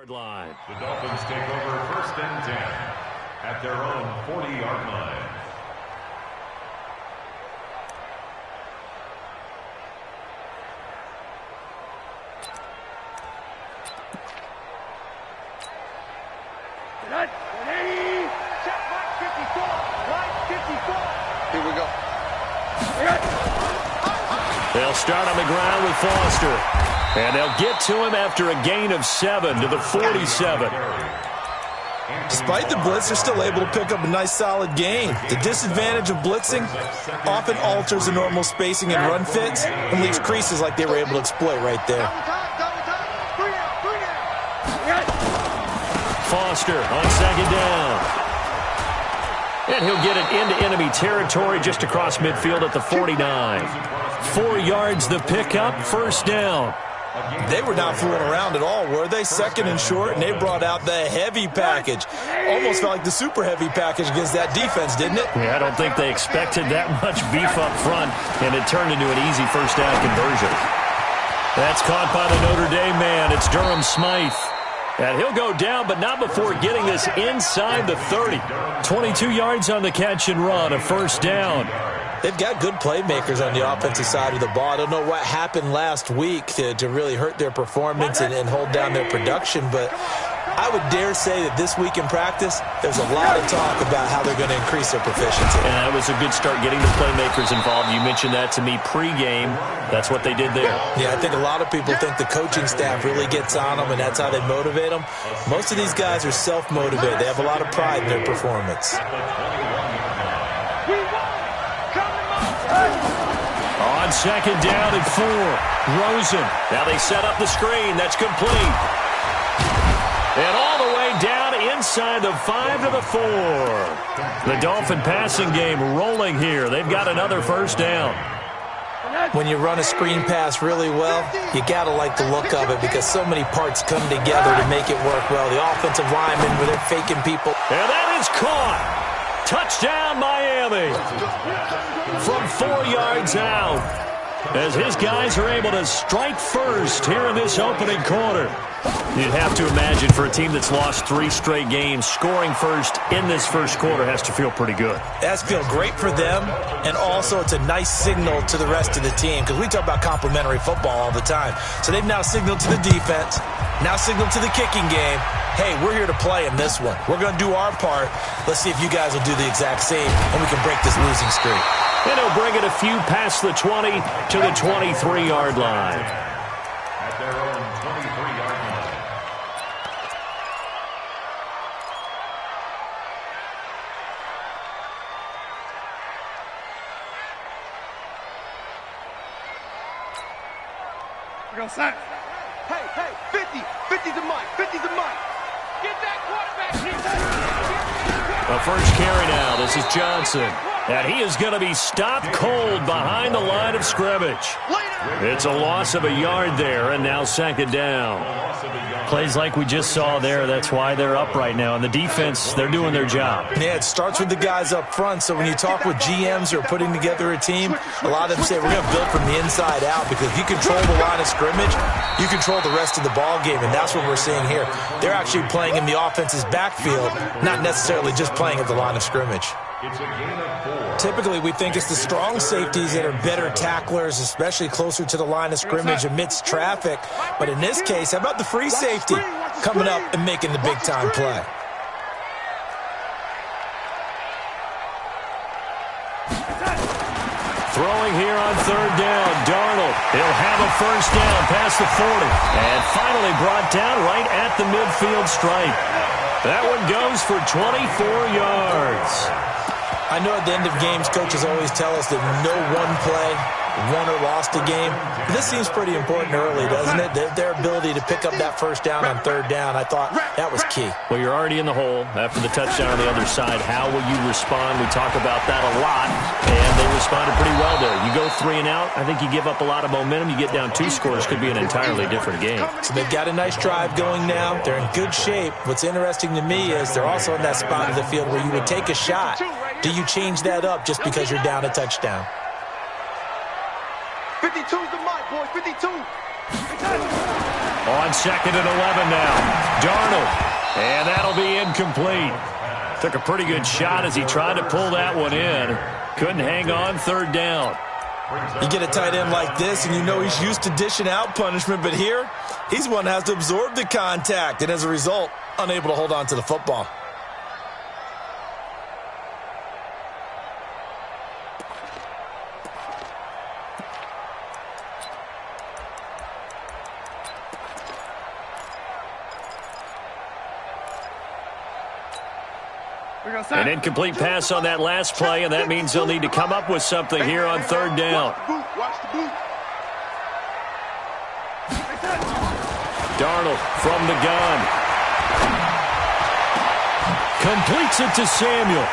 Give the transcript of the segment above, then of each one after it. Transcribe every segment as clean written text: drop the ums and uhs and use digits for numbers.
Line. The Dolphins take over 1st and 10 at their own 40-yard line. Here we go. They'll start on the ground with Foster. And they'll get to him after a gain of 7 to the 47. Despite the blitz, they're still able to pick up a nice solid gain. The disadvantage of blitzing often alters the normal spacing and run fits and leaves creases like they were able to exploit right there. Foster on 2nd down. And he'll get it into enemy territory just across midfield at the 49. 4 yards the pickup, 1st down. They were not fooling around at all, were they? 2nd and short, and they brought out the heavy package. Almost felt like the super heavy package against that defense, didn't it? Yeah, I don't think they expected that much beef up front, and it turned into an easy 1st down conversion. That's caught by the Notre Dame man. It's Durham Smythe. And he'll go down, but not before getting this inside the 30. 22 yards on the catch and run, a 1st down. They've got good playmakers on the offensive side of the ball. I don't know what happened last week to really hurt their performance and hold down their production, but I would dare say that this week in practice, there's a lot of talk about how they're going to increase their proficiency. And that was a good start getting the playmakers involved. You mentioned that to me pregame. That's what they did there. Yeah, I think a lot of people think the coaching staff really gets on them, and that's how they motivate them. Most of these guys are self-motivated. They have a lot of pride in their performance. On 2nd down and 4. Rosen. Now they set up the screen. That's complete. And all the way down inside the 5 to the 4. The Dolphin passing game rolling here. They've got another 1st down. When you run a screen pass really well, you got to like the look of it because so many parts come together to make it work well. The offensive linemen, where they're faking people. And that is caught. Touchdown, Miami. From 4 yards out. As his guys are able to strike first here in this opening quarter. You'd have to imagine for a team that's lost 3 straight games, scoring first in this 1st quarter has to feel pretty good. That's feel great for them, and also it's a nice signal to the rest of the team because we talk about complementary football all the time. So they've now signaled to the defense, now signaled to the kicking game, hey, we're here to play in this one. We're going to do our part. Let's see if you guys will do the exact same, and we can break this losing streak. And he'll bring it a few past the 20 to the 23-yard line. At their own 23-yard line. We're going to sack. Hey, 50. 50's a mic. 50's a mic. Get that quarterback. The first carry now. This is Johnson. And he is going to be stopped cold behind the line of scrimmage. It's a loss of a yard there, and now 2nd down. Plays like we just saw there. That's why they're up right now. And the defense, they're doing their job. Yeah, it starts with the guys up front. So when you talk with GMs who are putting together a team, a lot of them say we're going to build from the inside out because if you control the line of scrimmage, you control the rest of the ball game, and that's what we're seeing here. They're actually playing in the offense's backfield, not necessarily just playing at the line of scrimmage. It's a gain of 4. Typically, we think it's the strong safeties that are better tacklers, especially closer to the line of scrimmage amidst traffic. But in this case, how about the free safety coming up and making the big-time play? Throwing here on 3rd down, Darnold. He'll have a 1st down past the 40. And finally brought down right at the midfield stripe. That one goes for 24 yards. I know at the end of games, coaches always tell us that no one play won or lost a game. But this seems pretty important early, doesn't it? Their ability to pick up that 1st down on 3rd down, I thought that was key. Well, you're already in the hole after the touchdown on the other side. How will you respond? We talk about that a lot, and they responded pretty well there. You go 3 and out, I think you give up a lot of momentum. You get down 2 scores, could be an entirely different game. So they've got a nice drive going now. They're in good shape. What's interesting to me is they're also in that spot of the field where you would take a shot. Do you change that up just because you're down a touchdown? 52's the mic, boys. 52. On 2nd and 11 now. Darnold. And that'll be incomplete. Took a pretty good shot as he tried to pull that one in. Couldn't hang on 3rd down. You get a tight end like this, and you know he's used to dishing out punishment, but here, he's one that has to absorb the contact, and as a result, unable to hold on to the football. An incomplete pass on that last play, and that means they'll need to come up with something here on 3rd down. Darnold from the gun. Completes it to Samuel.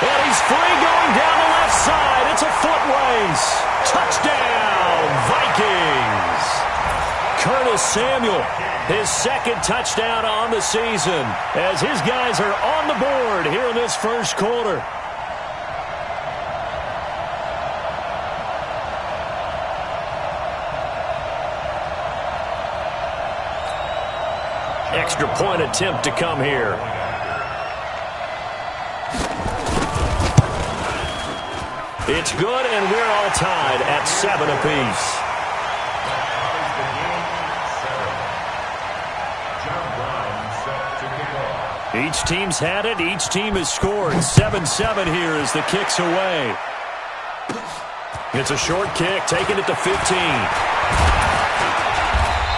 And he's free going down the left side. It's a foot race. Touchdown, Vikings. Curtis Samuel, his 2nd touchdown on the season, as his guys are on the board here in this 1st quarter. Extra point attempt to come here. It's good, and we're all tied at 7 apiece. Each team's had it. Each team has scored. 7-7 here as the kick's away. It's a short kick, taking it to 15.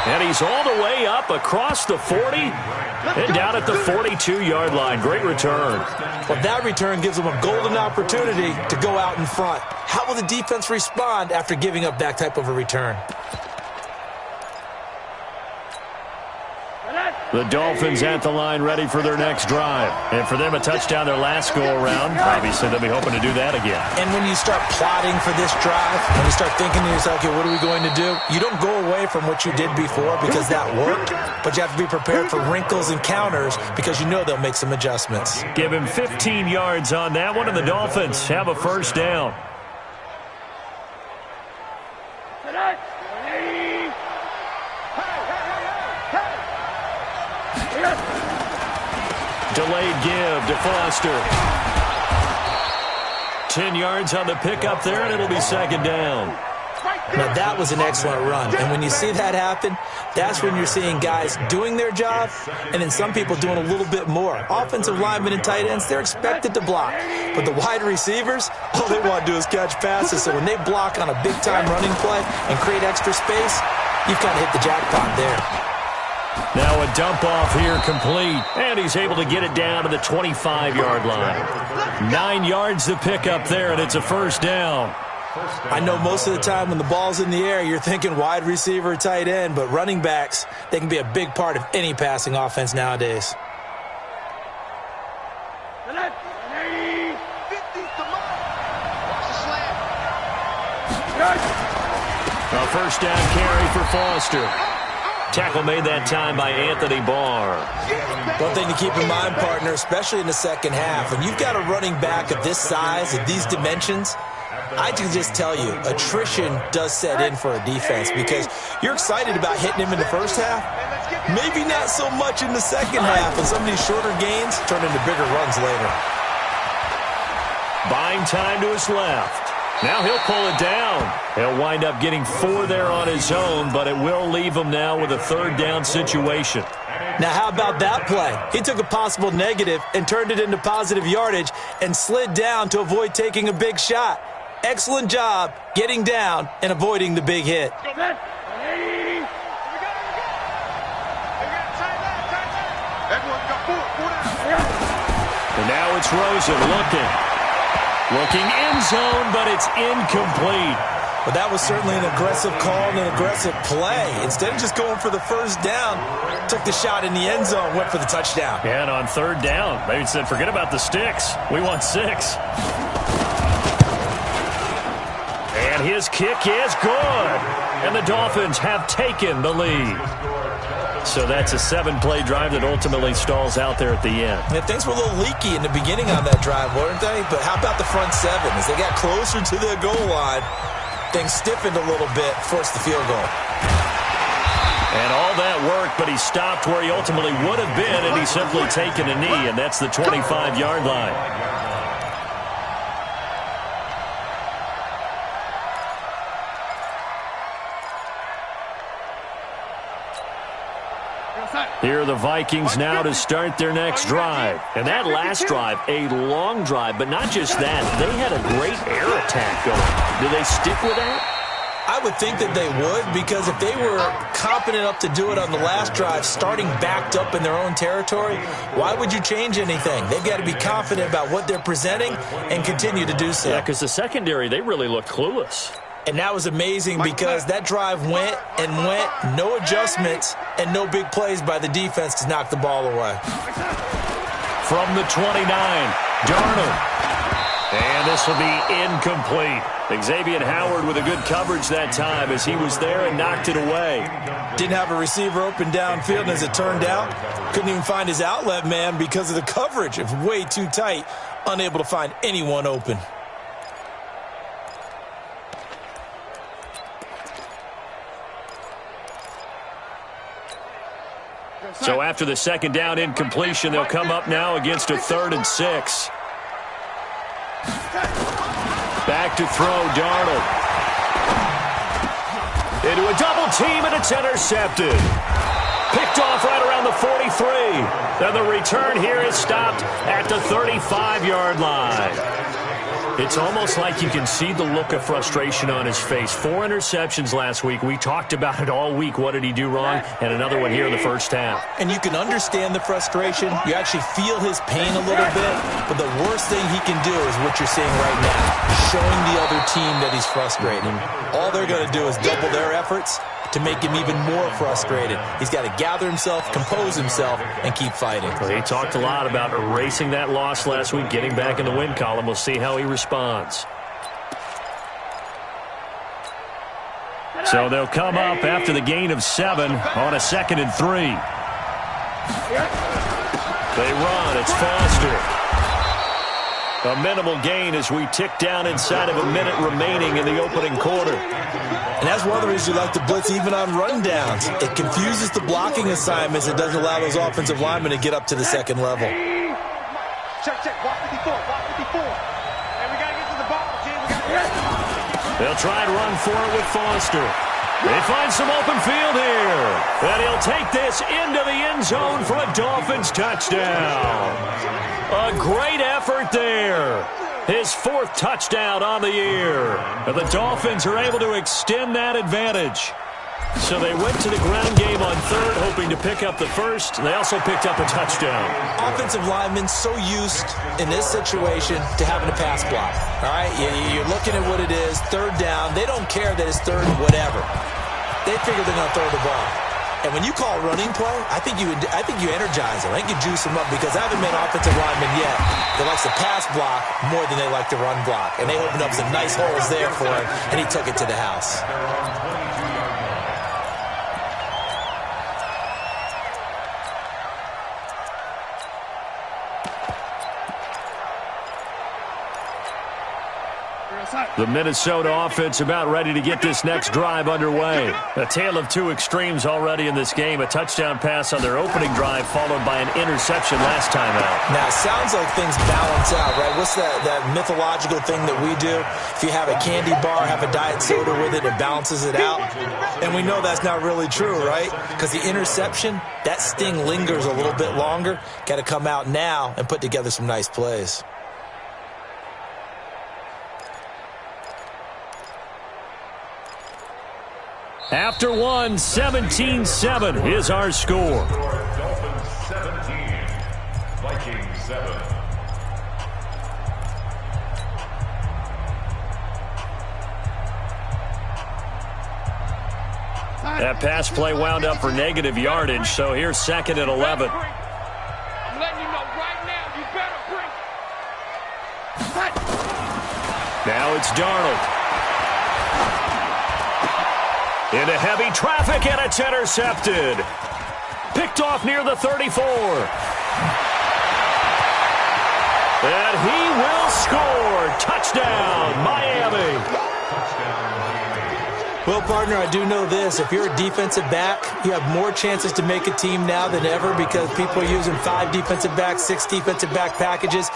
And he's all the way up across the 40 and down at the 42-yard line. Great return. Well, that return gives them a golden opportunity to go out in front. How will the defense respond after giving up that type of a return? The Dolphins at the line ready for their next drive. And for them, a touchdown their last go-around. Obviously, they'll be hoping to do that again. And when you start plotting for this drive, and you start thinking to yourself, okay, what are we going to do? You don't go away from what you did before because that worked, but you have to be prepared for wrinkles and counters because you know they'll make some adjustments. Give him 15 yards on that one, and the Dolphins have a 1st down. Delayed give to Foster. 10 yards on the pickup there, and it'll be 2nd down. Now, that was an excellent run. And when you see that happen, that's when you're seeing guys doing their job and then some people doing a little bit more. Offensive linemen and tight ends, they're expected to block. But the wide receivers, all they want to do is catch passes. So when they block on a big-time running play and create extra space, you've kind of hit the jackpot there. Now a dump off here complete, and he's able to get it down to the 25-yard line. 9 yards to pick up there, and it's a 1st down. I know most of the time when the ball's in the air, you're thinking wide receiver, tight end, but running backs, they can be a big part of any passing offense nowadays. A 1st down carry for Foster. Tackle made that time by Anthony Barr. One thing to keep in mind, partner, especially in the second half, when you've got a running back of this size, of these dimensions, I can just tell you, attrition does set in for a defense because you're excited about hitting him in the first half. Maybe not so much in the second half, and some of these shorter gains turn into bigger runs later. Buying time to his left. Now he'll pull it down. He'll wind up getting 4 there on his own, but it will leave him now with a 3rd down situation. Now, how about that play? He took a possible negative and turned it into positive yardage and slid down to avoid taking a big shot. Excellent job getting down and avoiding the big hit. And now it's Rosen looking end zone, but it's incomplete. But that was certainly an aggressive call and an aggressive play. Instead of just going for the 1st down, took the shot in the end zone, went for the touchdown. And on 3rd down, maybe said, forget about the sticks. We want 6. And his kick is good. And the Dolphins have taken the lead. So that's a 7-play drive that ultimately stalls out there at the end. Yeah, things were a little leaky in the beginning on that drive, weren't they? But how about the front 7? As they got closer to the goal line, things stiffened a little bit, forced the field goal. And all that work, but he stopped where he ultimately would have been, and he's simply taken a knee, and that's the 25-yard line. Here are the Vikings now to start their next drive. And that last drive, a long drive, but not just that. They had a great air attack going. Do they stick with that? I would think that they would, because if they were competent enough to do it on the last drive, starting backed up in their own territory, why would you change anything? They've got to be confident about what they're presenting and continue to do so. Yeah, because the secondary, they really looked clueless. And that was amazing because that drive went and went, no adjustments, and no big plays by the defense to knock the ball away. From the 29, Darnold. And this will be incomplete. Xavier Howard with a good coverage that time as he was there and knocked it away. Didn't have a receiver open downfield, and as it turned out, couldn't even find his outlet man because of the coverage. It was way too tight, unable to find anyone open. So after the second down incompletion, they'll come up now against a 3rd and 6. Back to throw, Darnold. Into a double team, and it's intercepted. Picked off right around the 43. Then the return here is stopped at the 35-yard line. It's almost like you can see the look of frustration on his face. 4 interceptions last week. We talked about it all week. What did he do wrong? And another one here in the first half. And you can understand the frustration. You actually feel his pain a little bit. But the worst thing he can do is what you're seeing right now, showing the other team that he's frustrated. All they're going to do is double their efforts to make him even more frustrated. He's got to gather himself, compose himself, and keep fighting. Well, he talked a lot about erasing that loss last week, getting back in the win column. We'll see how he responds. So they'll come up after the gain of 7 on a 2nd and 3. They run. It's Foster. A minimal gain as we tick down inside of a minute remaining in the opening quarter. And that's one of the reasons we like to blitz even on rundowns. It confuses the blocking assignments. It doesn't allow those offensive linemen to get up to the second level. Check, walk 54, walk 54. And we got to get to the ball, Jim. They'll try and run for it with Foster. They find some open field here. And he'll take this into the end zone for a Dolphins touchdown. A great effort there. His 4th touchdown on the year. And the Dolphins are able to extend that advantage. So they went to the ground game on 3rd, hoping to pick up the 1st. They also picked up a touchdown. Offensive linemen so used in this situation to having a pass block. All right, you're looking at what it is, 3rd down. They don't care that it's 3rd and whatever. They figure they're going to throw the ball. And when you call a running play, I think you energize them. I think you juice them up because I haven't met an offensive lineman yet that likes to pass block more than they like to run block. And they opened up some nice holes there for him, and he took it to the house. The Minnesota offense about ready to get this next drive underway. A tale of 2 extremes already in this game. A touchdown pass on their opening drive followed by an interception last time out. Now, it sounds like things balance out, right? What's that mythological thing that we do? If you have a candy bar, have a diet soda with it, it balances it out. And we know that's not really true, right? Because the interception, that sting lingers a little bit longer. Got to come out now and put together some nice plays. After 1, 17-7 is our score. Dolphins 17, Vikings 7. That pass play wound up for negative yardage, so here's 2nd and 11. I'm letting you know right now, you better bring. Now it's Darnold. Into heavy traffic, and it's intercepted. Picked off near the 34. And he will score. Touchdown, Miami. Well, partner, I do know this. If you're a defensive back, you have more chances to make a team now than ever because people are using 5 defensive backs, 6 defensive back packages.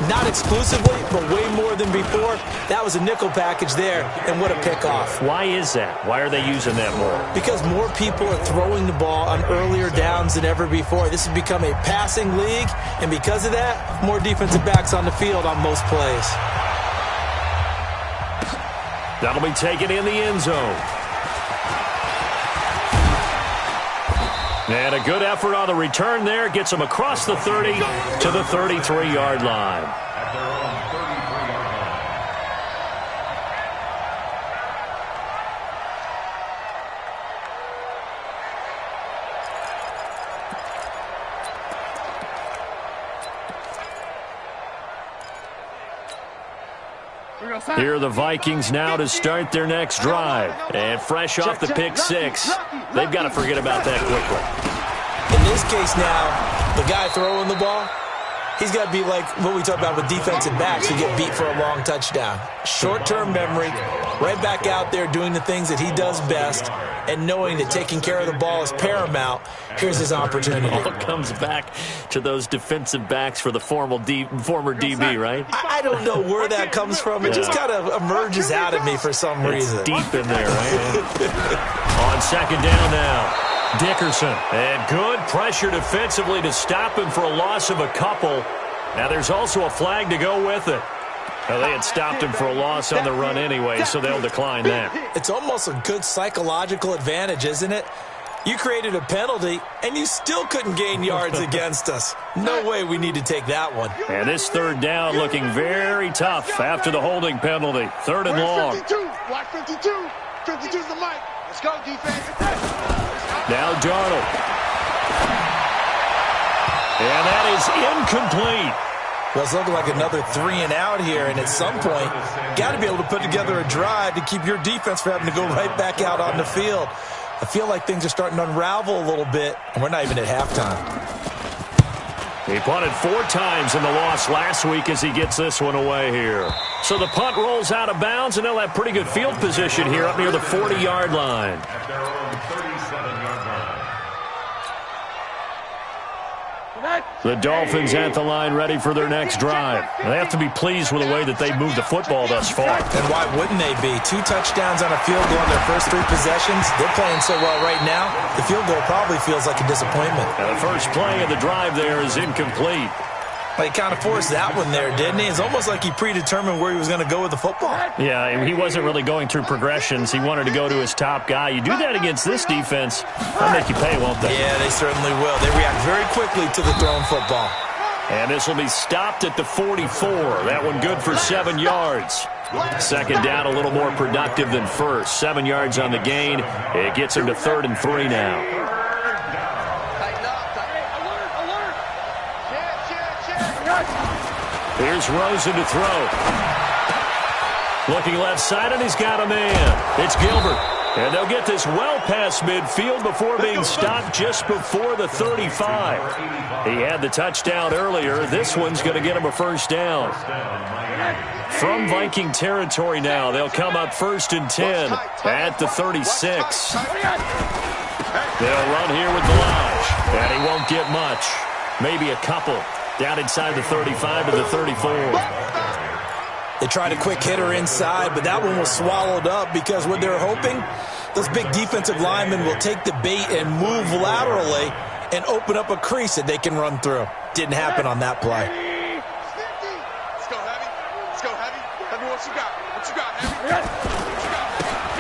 Not exclusively, but way more than before. That was a nickel package there, and what a pickoff. Why is that? Why are they using that more? Because more people are throwing the ball on earlier downs than ever before. This has become a passing league, and because of that, more defensive backs on the field on most plays. That'll be taken in the end zone. And a good effort on the return there. Gets them across the 30 to the 33-yard line. At their own 33-yard line. Here are the Vikings now to start their next drive. And fresh off the pick 6, they've got to forget about that quickly. In this case now, the guy throwing the ball, he's got to be like what we talk about with defensive backs who get beat for a long touchdown. Short-term memory, right back out there doing the things that he does best, and knowing that taking care of the ball is paramount. Here's his opportunity. All comes back to those defensive backs for the former DB, right? I don't know where that comes from. It just kind of emerges out of me for some reason. It's deep in there, right? On second down now. Dickerson, and good pressure defensively to stop him for a loss of a couple. Now there's also a flag to go with it. Now, they had stopped him for a loss on the run anyway, so they'll decline that. It's almost a good psychological advantage, isn't it? You created a penalty, and you still couldn't gain yards against us. No way we need to take that one. And this third down looking very tough after the holding penalty. Third and long. 52. Watch 52. 52's the mic. Let's go, defense. Now Darnold. And that is incomplete. Well, it's looking like another 3 and out here, and at some point, got to be able to put together a drive to keep your defense from having to go right back out on the field. I feel like things are starting to unravel a little bit, and we're not even at halftime. He punted 4 times in the loss last week as he gets this one away here. So the punt rolls out of bounds, and they'll have pretty good field position here up near the 40-yard line. At their own 37-yard line. The Dolphins at the line ready for their next drive. They have to be pleased with the way that they've moved the football thus far. And why wouldn't they be? 2 touchdowns on a field goal on their first 3 possessions. They're playing so well right now, the field goal probably feels like a disappointment. And the first play of the drive there is incomplete. He kind of forced that one there, didn't he? It's almost like he predetermined where he was going to go with the football. Yeah, he wasn't really going through progressions. He wanted to go to his top guy. You do that against this defense, they'll make you pay, won't they? Yeah, they certainly will. They react very quickly to the thrown football. And this will be stopped at the 44. That one good for 7 yards. Second down a little more productive than first. 7 yards on the gain. It gets him to 3rd and 3 now. Here's Rosen to throw. Looking left side, and he's got a man. It's Gilbert. And they'll get this well past midfield before being stopped just before the 35. He had the touchdown earlier. This one's going to get him a first down. From Viking territory now, they'll come up 1st and 10 at the 36. They'll run here with Delage, and he won't get much. Maybe a couple. Down inside the 35 to the 34. They tried a quick hitter inside, but that one was swallowed up because what they're hoping, those big defensive linemen will take the bait and move laterally and open up a crease that they can run through. Didn't happen on that play. Let's go, Heavy. Let's go, Heavy. Heavy, what you got? What you got, Heavy?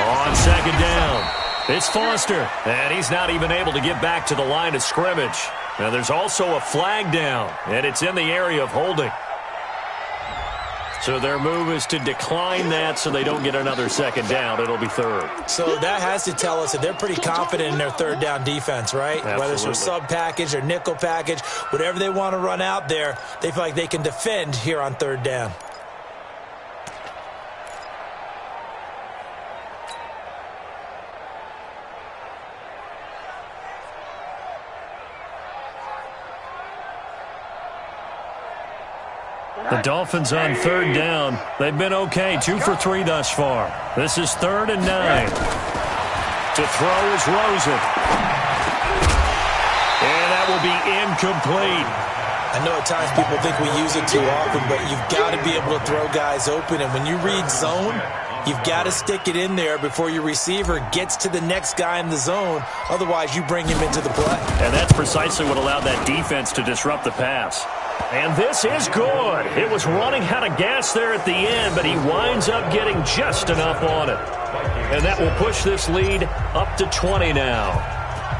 On second down, it's Foster, and he's not even able to get back to the line of scrimmage. Now, there's also a flag down, and it's in the area of holding. So their move is to decline that so they don't get another second down. It'll be 3rd. So that has to tell us that they're pretty confident in their 3rd down defense, right? Absolutely. Whether it's their sub package or nickel package, whatever they want to run out there, they feel like they can defend here on 3rd down. The Dolphins on 3rd down. They've been okay, 2 for 3 thus far. This is 3rd and 9. To throw is Rosen. And that will be incomplete. I know at times people think we use it too often, but you've got to be able to throw guys open. And when you read zone, you've got to stick it in there before your receiver gets to the next guy in the zone. Otherwise, you bring him into the play. And that's precisely what allowed that defense to disrupt the pass. And this is good. It was running out of gas there at the end, but he winds up getting just enough on it. And that will push this lead up to 20 now.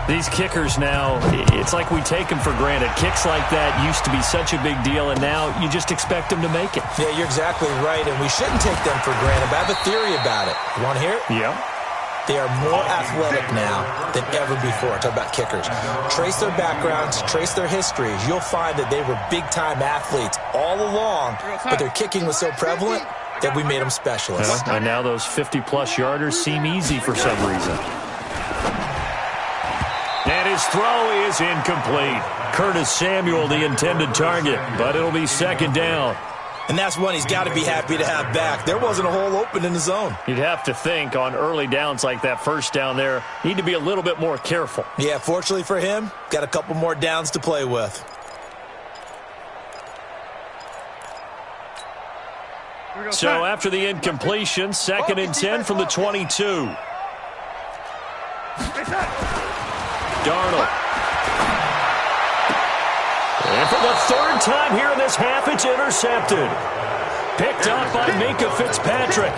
These kickers now, it's like we take them for granted. Kicks like that used to be such a big deal, and now you just expect them to make it. Yeah, you're exactly right, and we shouldn't take them for granted. But I have a theory about it. You want to hear it? Yeah. They are more athletic now than ever before. Talk about kickers. Trace their backgrounds, trace their histories. You'll find that they were big-time athletes all along, but their kicking was so prevalent that we made them specialists. And now those 50-plus yarders seem easy for some reason. And his throw is incomplete. Curtis Samuel, the intended target, but it'll be second down. And that's one he's got to be happy to have back. There wasn't a hole open in the zone. You'd have to think on early downs like that first down there, need to be a little bit more careful. Yeah, fortunately for him, got a couple more downs to play with. So after the incompletion, 2nd and 10 from the 22. Darnold. And for the third time here in this half, it's intercepted. Picked up by Minkah Fitzpatrick.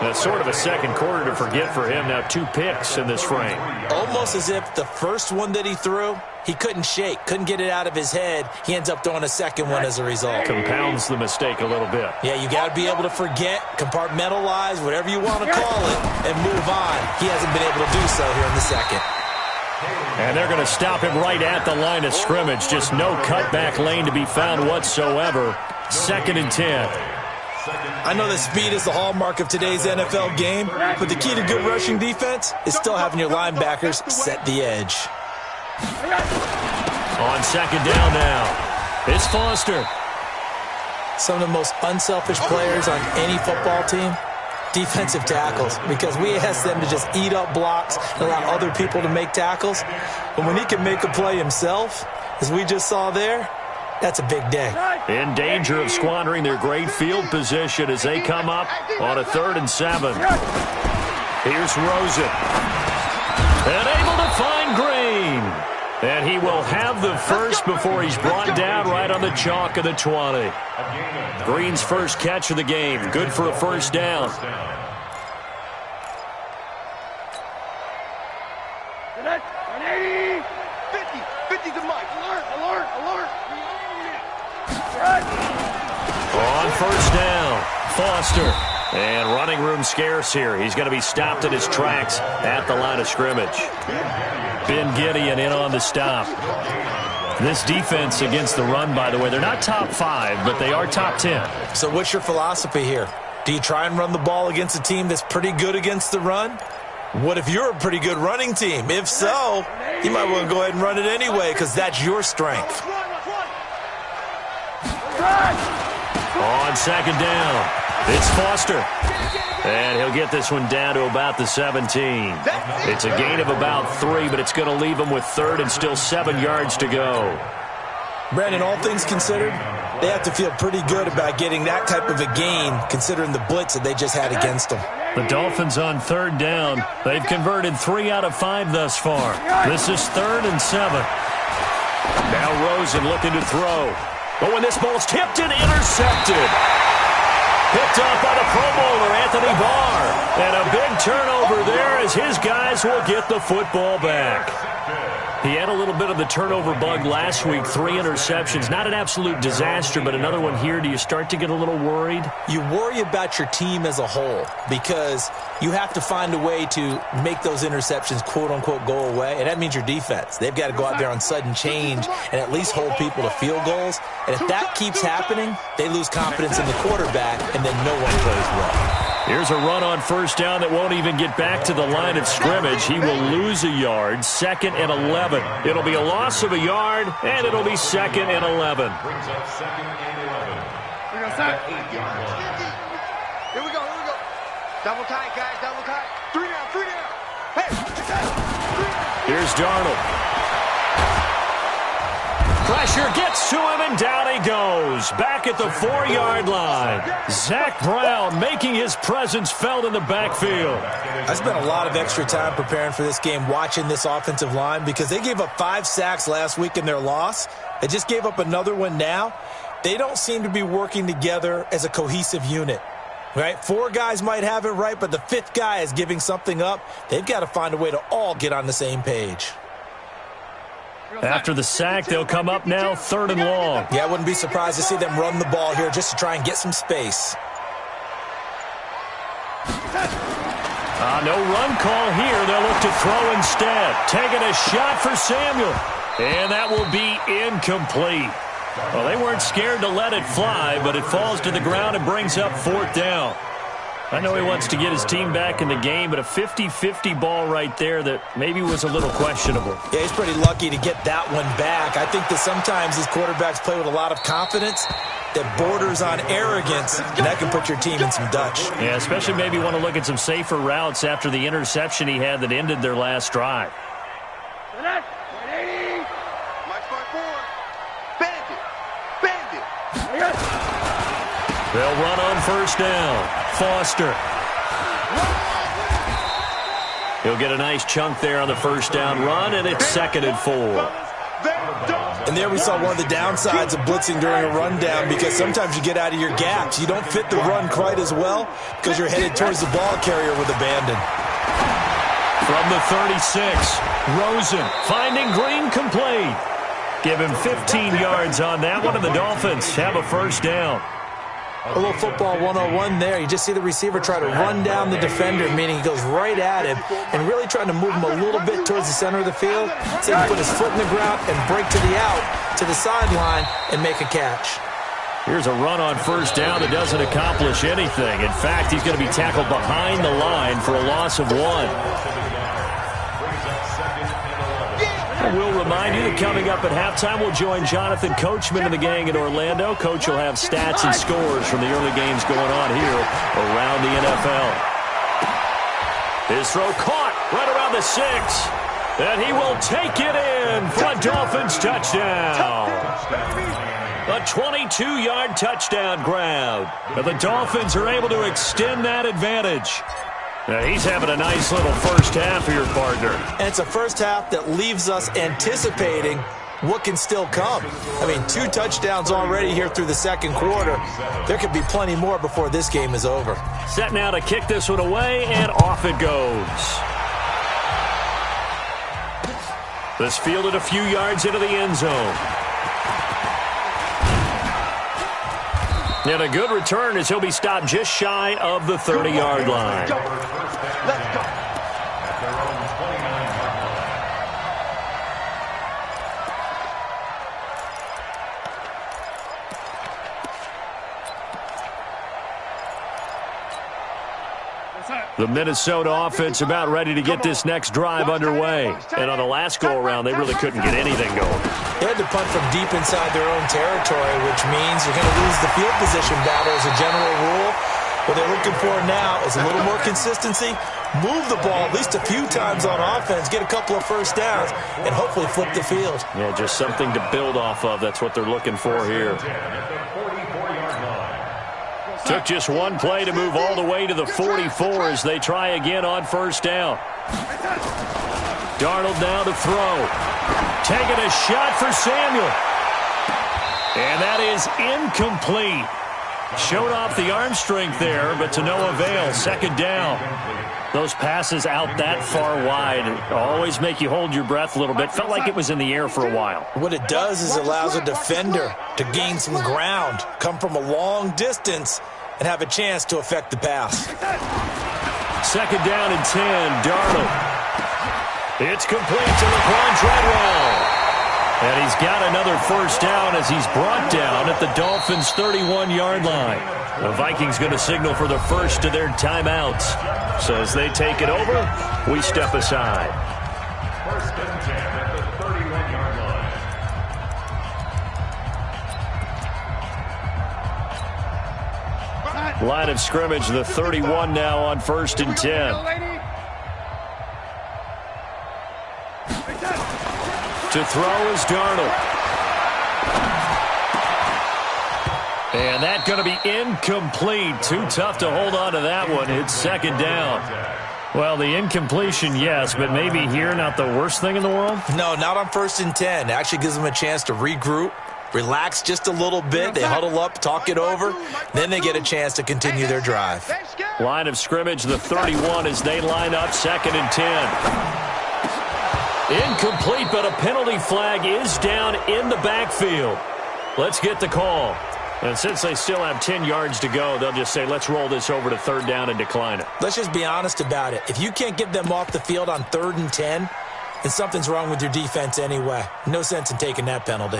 That's sort of a second quarter to forget for him. Now 2 picks in this frame. Almost as if the first one that he threw, he couldn't shake, couldn't get it out of his head. He ends up throwing a second one as a result. Compounds the mistake a little bit. Yeah, you got to be able to forget, compartmentalize, whatever you want to call it, and move on. He hasn't been able to do so here in the second. And they're going to stop him right at the line of scrimmage. Just no cutback lane to be found whatsoever. 2nd and 10. I know that speed is the hallmark of today's NFL game, but the key to good rushing defense is still having your linebackers set the edge. On 2nd down now, it's Foster. Some of the most unselfish players on any football team, defensive tackles, because we ask them to just eat up blocks and allow other people to make tackles. But when he can make a play himself, as we just saw there, that's a big day. In danger of squandering their great field position as they come up on a 3rd and 7. Here's Rosen. And able to find Green. And he will have the first before he's brought down right on the chalk of the 20. Green's first catch of the game. Good for a first down. 50 to Mike. Alert. On first down, Foster. And running room scarce here. He's going to be stopped in his tracks at the line of scrimmage. Ben Gideon in on the stop. This defense against the run, by the way, they're not top 5, but they are top 10. So what's your philosophy here? Do you try and run the ball against a team that's pretty good against the run? What if you're a pretty good running team? If so, you might want to go ahead and run it anyway because that's your strength. On 2nd down, it's Foster. And he'll get this one down to about the 17. It's a gain of about 3, but it's going to leave him with 3rd and still 7 yards to go. Brandon, all things considered, they have to feel pretty good about getting that type of a gain considering the blitz that they just had against them. The Dolphins on 3rd down. They've converted 3 out of 5 thus far. This is 3rd and 7. Now Rosen looking to throw. But when this ball's tipped and intercepted. Picked up by the Pro Bowler, Anthony Barr. And a big turnover there as his guys will get the football back. He had a little bit of the turnover bug last week, 3 interceptions. Not an absolute disaster, but another one here. Do you start to get a little worried? You worry about your team as a whole because you have to find a way to make those interceptions, quote-unquote, go away, and that means your defense. They've got to go out there on sudden change and at least hold people to field goals. And if that keeps happening, they lose confidence in the quarterback, and then no one plays well. Here's a run on first down that won't even get back to the line of scrimmage. He will lose a yard, 2nd and 11. It'll be a loss of a yard, and it'll be 2nd and 11. Brings up 2nd and 11. Here we go. Double tight, guys, double tight. 3 down. Hey! Here's Darnold. Pressure gets to him, and down he goes. Back at the 4-yard line. Zach Brown making his presence felt in the backfield. I spent a lot of extra time preparing for this game, watching this offensive line, because they gave up 5 sacks last week in their loss. They just gave up another one now. They don't seem to be working together as a cohesive unit. Right? 4 guys might have it right, but the 5th guy is giving something up. They've got to find a way to all get on the same page. After the sack, they'll come up now 3rd and long. Yeah, I wouldn't be surprised to see them run the ball here just to try and get some space. No run call here. They'll look to throw instead. Taking a shot for Samuel. And that will be incomplete. Well, they weren't scared to let it fly, but it falls to the ground and brings up 4th down. I know he wants to get his team back in the game, but a 50-50 ball right there that maybe was a little questionable. Yeah, he's pretty lucky to get that one back. I think that sometimes these quarterbacks play with a lot of confidence that borders on arrogance, and that can put your team in some Dutch. Yeah, especially maybe want to look at some safer routes after the interception he had that ended their last drive. They'll run on 1st down. Foster. He'll get a nice chunk there on the 1st down run, and it's 2nd and 4. And there we saw one of the downsides of blitzing during a rundown, because sometimes you get out of your gaps. You don't fit the run quite as well because you're headed towards the ball carrier with abandon. From the 36, Rosen finding Green complete. Give him 15 yards on that one, and the Dolphins have a 1st down. A little football 101 there. You just see the receiver try to run down the defender, meaning he goes right at him and really trying to move him a little bit towards the center of the field. So he can put his foot in the ground and break to the out, to the sideline, and make a catch. Here's a run on 1st down that doesn't accomplish anything. In fact, he's going to be tackled behind the line for a loss of 1. We'll remind you that coming up at halftime, we'll join Jonathan Coachman and the gang in Orlando. Coach will have stats and scores from the early games going on here around the NFL. His throw caught right around the 6. And he will take it in for a Dolphins touchdown. A 22-yard touchdown grab. But the Dolphins are able to extend that advantage. Now he's having a nice little first half here, partner. And it's a first half that leaves us anticipating what can still come. I mean, 2 touchdowns already here through the 2nd quarter. There could be plenty more before this game is over. Set now to kick this one away, and off it goes. This fielded a few yards into the end zone. And a good return as he'll be stopped just shy of the 30-yard line. Let's go. The Minnesota offense about ready to get this next drive underway. And on the last go-around, they really couldn't get anything going. They had to punt from deep inside their own territory, which means you're going to lose the field position battle as a general rule. What they're looking for now is a little more consistency, move the ball at least a few times on offense, get a couple of first downs, and hopefully flip the field. Yeah, just something to build off of. That's what they're looking for here. Took just one play to move all the way to the 44 as they try again on first down. Darnold now to throw. Taking a shot for Samuel. And that is incomplete. Showed off the arm strength there, but to no avail. Second down. Those passes out that far wide always make you hold your breath a little bit. Felt like it was in the air for a while. What it does is it allows a defender to gain some ground, come from a long distance, and have a chance to affect the pass. Second down and 10, Darnold. It's complete to Laquan Treadwell. And he's got another first down as he's brought down at the Dolphins' 31-yard line. The Vikings going to signal for the first of their timeouts. So as they take it over, we step aside. First and 10 at the 31-yard line. Line of scrimmage, the 31 now on first and 10. To throw is Darnold. And that's going to be incomplete. Too tough to hold on to that one. It's second down. Well, the incompletion, yes, but maybe here not the worst thing in the world? No, not on 1st and 10. It actually gives them a chance to regroup, relax just a little bit. They huddle up, talk it over. Then they get a chance to continue their drive. Line of scrimmage, the 31 as they line up 2nd and 10. Incomplete, but a penalty flag is down in the backfield. Let's get the call. And since they still have 10 yards to go, they'll just say, let's roll this over to 3rd down and decline it. Let's just be honest about it. If you can't get them off the field on 3rd and 10, then something's wrong with your defense anyway. No sense in taking that penalty.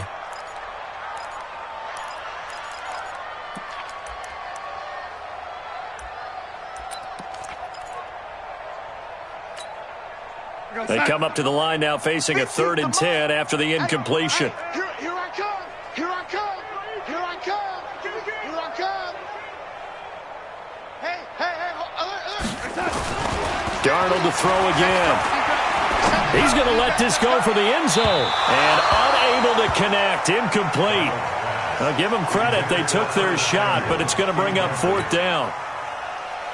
They come up to the line now facing a 3rd and 10 after the incompletion. Here I come. Here I come. Here I come. Here I come. Hey. Darnold to throw again. He's going to let this go for the end zone. And unable to connect. Incomplete. I'll give them credit. They took their shot, but it's going to bring up 4th down.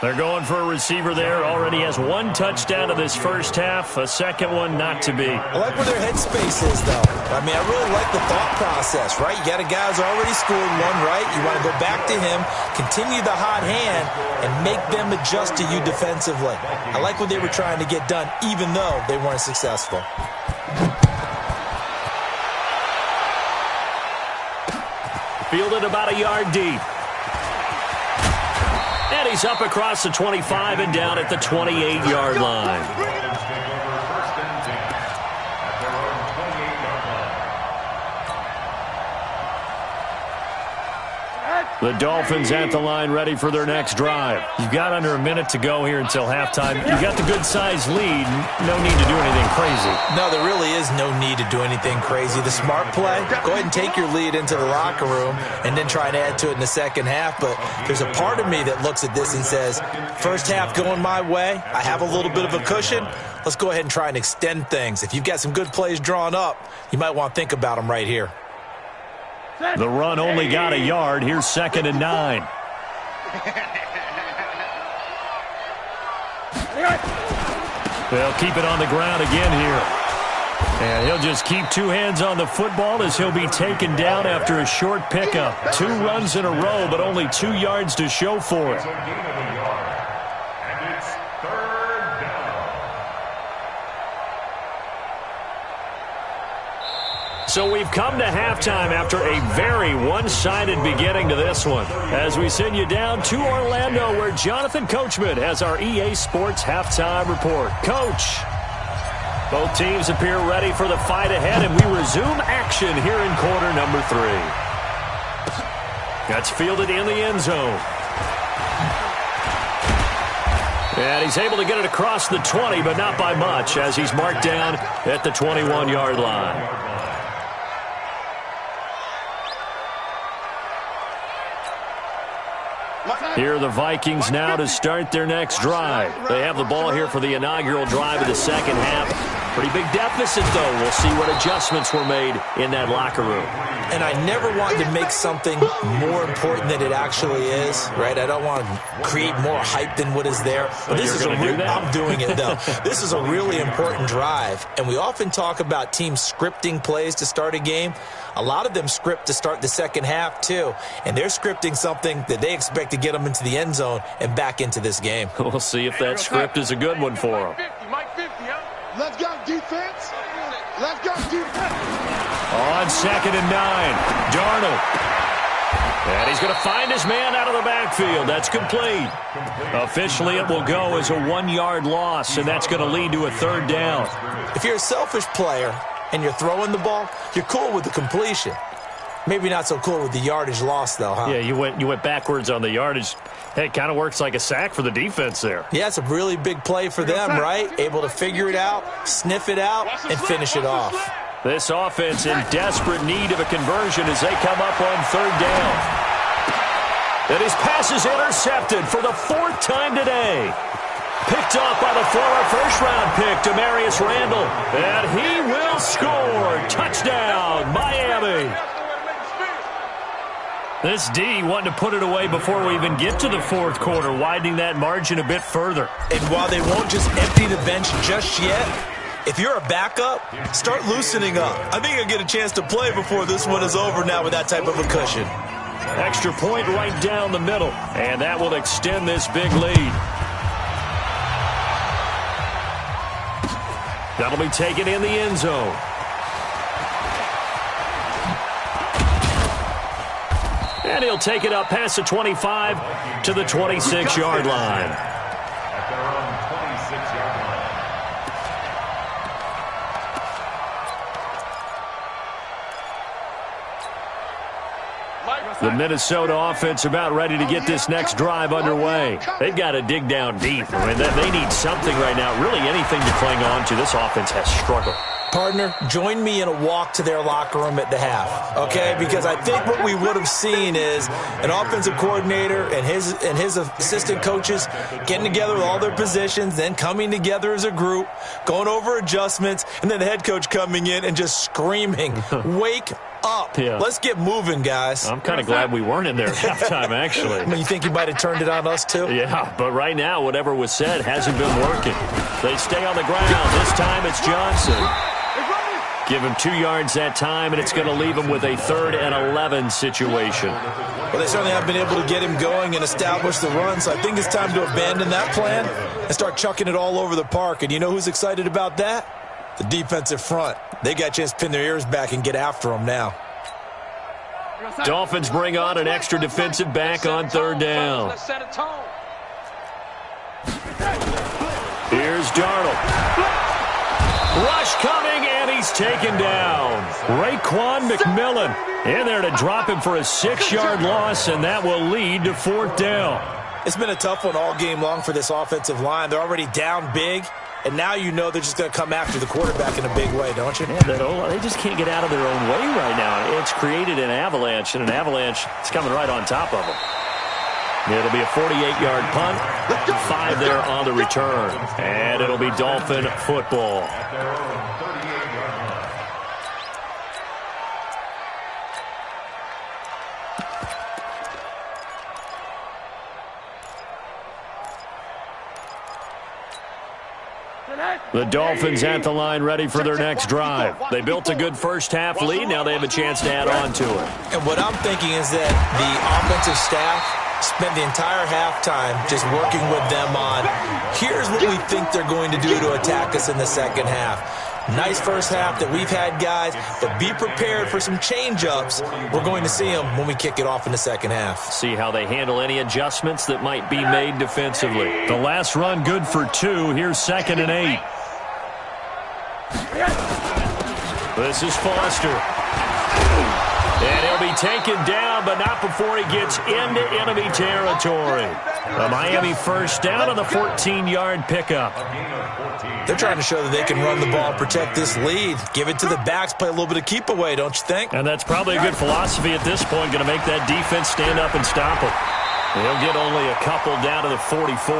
They're going for a receiver there. Already has 1 touchdown in this first half. A second one not to be. I like where their headspace is, though. I mean, I really like the thought process, right? You got a guy who's already scored one, right? You want to go back to him, continue the hot hand, and make them adjust to you defensively. I like what they were trying to get done, even though they weren't successful. Fielded about a yard deep. And he's up across the 25 and down at the 28-yard line. The Dolphins at the line ready for their next drive. You've got under a minute to go here until halftime. You got the good-sized lead. No need to do anything crazy. No, there really is no need to do anything crazy. The smart play, go ahead and take your lead into the locker room and then try and add to it in the second half. But there's a part of me that looks at this and says, first half going my way, I have a little bit of a cushion. Let's go ahead and try and extend things. If you've got some good plays drawn up, you might want to think about them right here. The run only got a yard. Here's 2nd and 9. They'll keep it on the ground again here. And he'll just keep 2 hands on the football as he'll be taken down after a short pickup. 2 runs in a row, but only 2 yards to show for it. And it's 3rd down. So we've come to halftime after a very one-sided beginning to this one. As we send you down to Orlando, where Jonathan Coachman has our EA Sports Halftime Report. Coach, both teams appear ready for the fight ahead, and we resume action here in quarter number 3. That's fielded in the end zone. And he's able to get it across the 20, but not by much, as he's marked down at the 21-yard line. Here are the Vikings now to start their next drive. They have the ball here for the inaugural drive of the second half. Pretty big deficit, though. We'll see what adjustments were made in that locker room. And I never want to make something more important than it actually is, right? I don't want to create more hype than what is there. But this is I'm doing it, though. This is a really important drive. And we often talk about teams scripting plays to start a game. A lot of them script to start the second half, too. And they're scripting something that they expect to get them into the end zone and back into this game. We'll see if that script is a good one for them. Let's go, defense. Let's go, defense. On 2nd and 9, Darnold. And he's going to find his man out of the backfield. That's complete. Officially, it will go as a 1-yard loss, and that's going to lead to a 3rd down. If you're a selfish player and you're throwing the ball, you're cool with the completion. Maybe not so cool with the yardage loss, though, huh? Yeah, you went backwards on the yardage. Hey, it kind of works like a sack for the defense there. Yeah, it's a really big play for them, right? Able to figure it out, sniff it out, and finish it off. This offense in desperate need of a conversion as they come up on 3rd down. And his pass is intercepted for the 4th time today. Picked off by the former first-round pick, Damarius Randall. And he will score. Touchdown, Miami. This D wanting to put it away before we even get to the fourth quarter, widening that margin a bit further. And while they won't just empty the bench just yet, if you're a backup, start loosening up. I think you'll get a chance to play before this one is over now with that type of a cushion. Extra point right down the middle, and that will extend this big lead. That'll be taken in the end zone. And he'll take it up past the 25 to the 26-yard line. At their own 26-yard line. The Minnesota offense about ready to get this next drive underway. They've got to dig down deep. I mean, they need something right now, really anything to cling on to. This offense has struggled. Partner, join me in a walk to their locker room at the half, okay? Because I think what we would have seen is an offensive coordinator and his assistant coaches getting together with all their positions, then coming together as a group, going over adjustments, and then the head coach coming in and just screaming, wake up. Yeah. Let's get moving, guys. I'm kind of glad we weren't in there at halftime, actually. I mean, you think he might have turned it on us, too? Yeah, but right now, whatever was said hasn't been working. They stay on the ground. This time it's Johnson. Give him 2 yards that time, and it's going to leave him with a 3rd and 11 situation. Well, they certainly haven't been able to get him going and establish the run, so I think it's time to abandon that plan and start chucking it all over the park. And you know who's excited about that? The defensive front. They got a chance to pin their ears back and get after them now. Dolphins bring on an extra defensive back on 3rd down. Here's Darnold. Rush coming, and he's taken down. Raekwon McMillan in there to drop him for a 6-yard loss, and that will lead to 4th down. It's been a tough one all game long for this offensive line. They're already down big, and now you know they're just going to come after the quarterback in a big way, don't you? Yeah, they just can't get out of their own way right now. It's created an avalanche, and an avalanche is coming right on top of them. It'll be a 48-yard punt, 5 there on the return, and it'll be Dolphin football. At their own 38-yard line. The Dolphins at the line ready for their next drive. They built a good first-half lead. Now they have a chance to add on to it. And what I'm thinking is that the offensive staff spent the entire halftime just working with them on, here's what we think they're going to do to attack us in the second half. Nice first half that we've had, guys, but be prepared for some change-ups. We're going to see them when we kick it off in the second half. See how they handle any adjustments that might be made defensively. The last run good for 2. Here's 2nd and 8. This is Foster. And he'll be taken down, but not before he gets into enemy territory. A Miami first down on the 14-yard pickup. They're trying to show that they can run the ball, protect this lead, give it to the backs, play a little bit of keep away, don't you think? And that's probably a good philosophy at this point, going to make that defense stand up and stop it. He'll get only a couple down to the 44.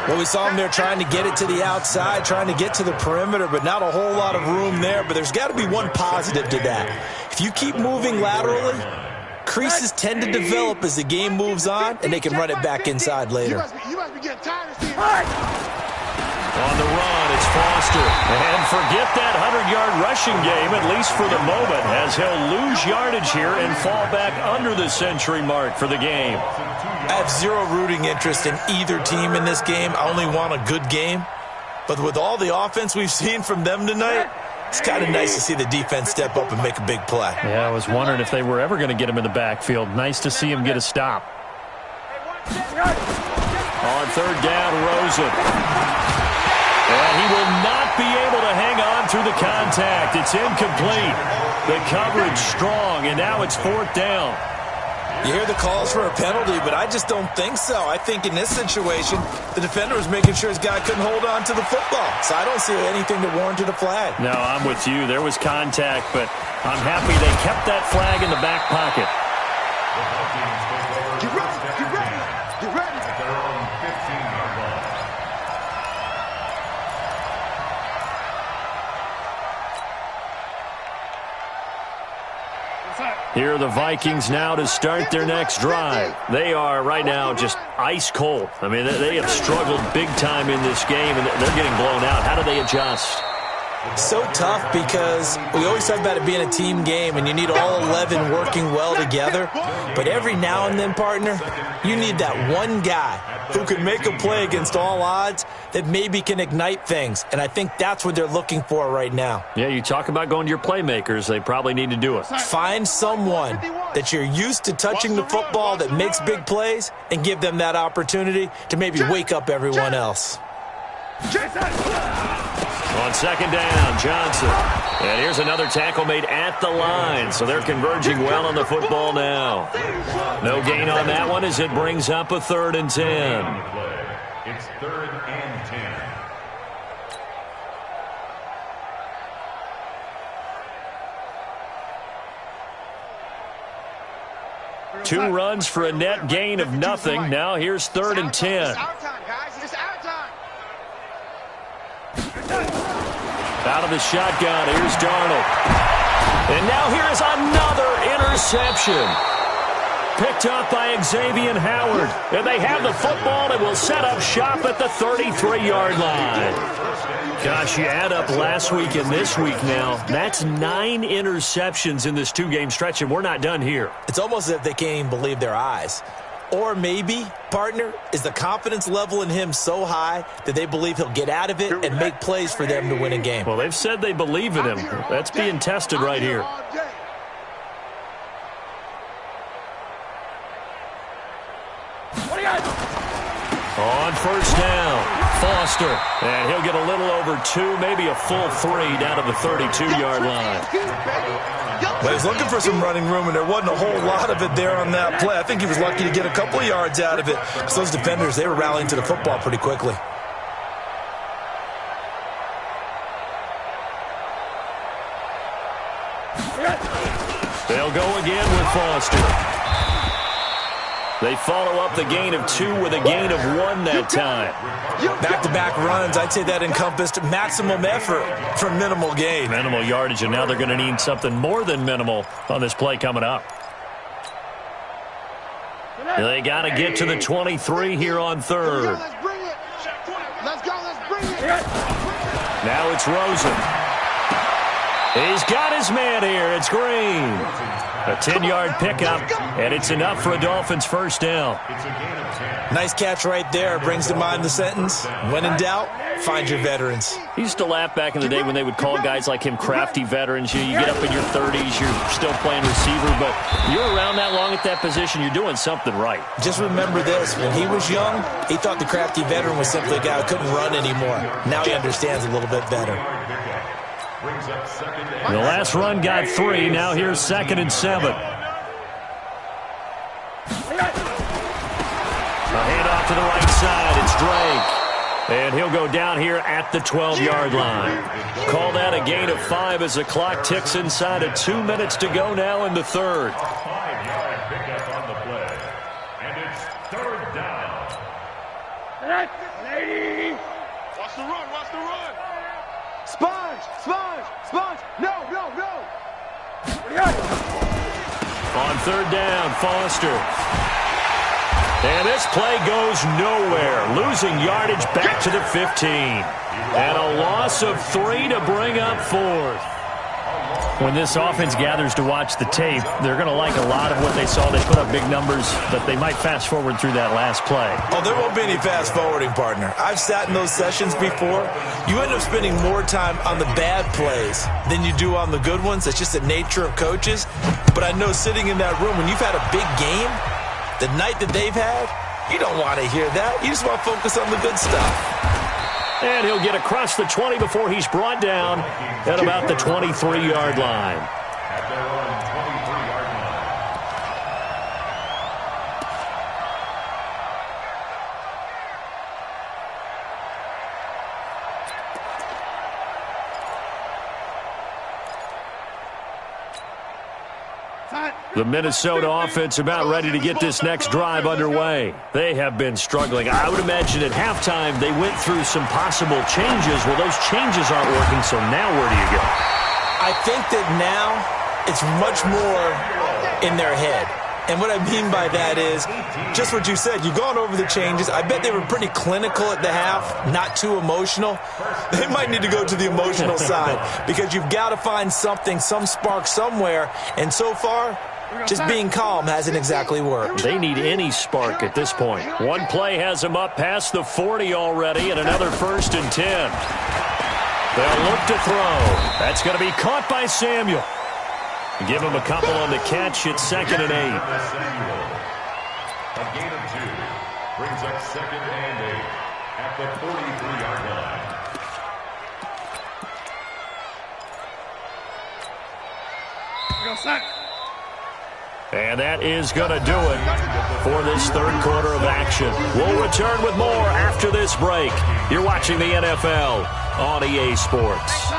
Well, we saw him there trying to get it to the outside, trying to get to the perimeter, but not a whole lot of room there. But there's got to be one positive to that. If you keep moving laterally, creases tend to develop as the game moves on, and they can run it back inside later. You must be getting tired of seeing On the run, it's Foster. And forget that 100-yard rushing game, at least for the moment, as he'll lose yardage here and fall back under the century mark for the game. I have zero rooting interest in either team in this game. I only want a good game. But with all the offense we've seen from them tonight, it's kind of nice to see the defense step up and make a big play. Yeah, I was wondering if they were ever going to get him in the backfield. Nice to see him get a stop. On 3rd down, Rosen. And he will not be able to hang on through the contact. It's incomplete. The coverage strong, and now it's 4th down. You hear the calls for a penalty, but I just don't think so. I think in this situation, the defender was making sure his guy couldn't hold on to the football. So I don't see anything to warrant a flag. No, I'm with you. There was contact, but I'm happy they kept that flag in the back pocket. Get ready. Get ready. Get ready. At their own 15-yard line. Here are the Vikings now to start their next drive. They are right now just ice cold. I mean, they have struggled big time in this game, and they're getting blown out. How do they adjust? So tough because we always talk about it being a team game and you need all 11 working well together. But every now and then, partner, you need that one guy who can make a play against all odds that maybe can ignite things. And I think that's what they're looking for right now. Yeah, you talk about going to your playmakers. They probably need to do it. Find someone that you're used to touching the football that makes big plays and give them that opportunity to maybe wake up everyone else. On second down, Johnson. And here's another tackle made at the line, so they're converging well on the football now. No gain on that one as it brings up a 3rd and 10. It's 3rd and 10. 2 runs for a net gain of nothing. Now here's 3rd and 10. It's our time, guys. It's our time. Out of the shotgun, here's Darnold. And now here is another interception. Picked up by Xavier Howard. And they have the football and will set up shop at the 33-yard line. Gosh, you add up last week and this week now. That's 9 interceptions in this 2-game stretch, and we're not done here. It's almost as if they can't even believe their eyes. Or maybe, partner, is the confidence level in him so high that they believe he'll get out of it and make plays for them to win a game. Well, they've said they believe in him. That's being tested right here. On first down, Foster. And he'll get a little over 2, maybe a full 3 down to the 32-yard line. Well, he was looking for some running room, and there wasn't a whole lot of it there on that play. I think he was lucky to get a couple of yards out of it because those defenders, they were rallying to the football pretty quickly. They'll go again with Foster. They follow up the gain of 2 with a gain of 1 that time. Back-to-back runs, I'd say that encompassed maximum effort for minimal gain. Minimal yardage, and now they're going to need something more than minimal on this play coming up. They got to get to the 23 here on 3rd. Let's bring it. Let's go. Let's bring it. Now it's Rosen. He's got his man here. It's Green. A 10-yard pickup, and it's enough for a Dolphins first down. Nice catch right there. Brings to mind the sentence, when in doubt, find your veterans. He used to laugh back in the day when they would call guys like him crafty veterans. You get up in your 30s, you're still playing receiver, but you're around that long at that position, you're doing something right. Just remember this. When he was young, he thought the crafty veteran was simply a guy who couldn't run anymore. Now he understands a little bit better. The last run got 3. Now here's 2nd and 7. A handoff to the right side. It's Drake. And he'll go down here at the 12-yard line. Call that a gain of 5 as the clock ticks inside of 2 minutes to go now in the 3rd. 5-yard pickup on the play. And it's 3rd down. Watch the run. Watch the run. Sponge. No. On 3rd down, Foster. And this play goes nowhere. Losing yardage back to the 15. And a loss of 3 to bring up 4th. When this offense gathers to watch the tape, they're going to like a lot of what they saw. They put up big numbers, but they might fast forward through that last play. Oh, there won't be any fast forwarding, partner. I've sat in those sessions before. You end up spending more time on the bad plays than you do on the good ones. That's just the nature of coaches. But I know sitting in that room, when you've had a big game, the night that they've had, you don't want to hear that. You just want to focus on the good stuff. And he'll get across the 20 before he's brought down at about the 23-yard line. At their own 23-yard The Minnesota offense about ready to get this next drive underway. They have been struggling. I would imagine at halftime they went through some possible changes. Well, those changes aren't working, so now where do you go? I think that now it's much more in their head. And what I mean by that is just what you said. You've gone over the changes. I bet they were pretty clinical at the half, not too emotional. They might need to go to the emotional side because you've got to find something, some spark somewhere. And so far, just being calm hasn't exactly worked. They need any spark at this point. One play has them up past the 40 already, and another 1st and 10. They'll look to throw. That's going to be caught by Samuel. Give him a couple on the catch at 2nd and 8. A gain of 2 brings up 2nd and 8 at the 43-yard line. And that is going to do it for this 3rd quarter of action. We'll return with more after this break. You're watching the NFL on EA Sports.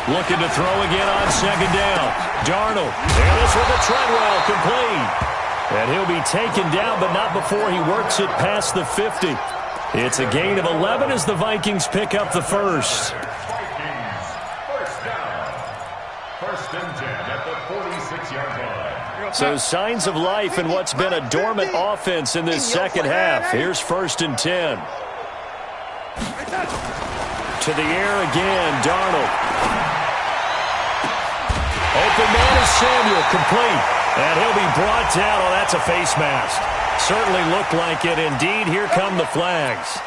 Looking to throw again on 2nd down. Darnold. And this with a Treadwell complete. And he'll be taken down, but not before he works it past the 50. It's a gain of 11 as the Vikings pick up the first. Vikings, 1st down. 1st and 10 at the 46-yard line. So signs of life in what's been a dormant offense in this 2nd half. Here's 1st and 10. To the air again, Darnold. Open man is Samuel, complete. And he'll be brought down. Oh, that's a face mask. Certainly looked like it. Indeed, here come the flags.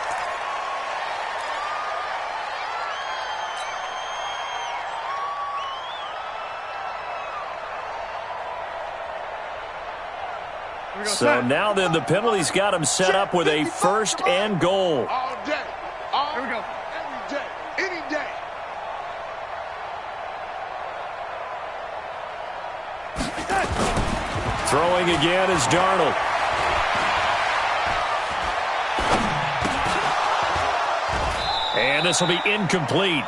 So now then the penalty's got him set up with a 1st and goal. All day. Here we go. Every day. Any day. Throwing again is Darnold. And this will be incomplete.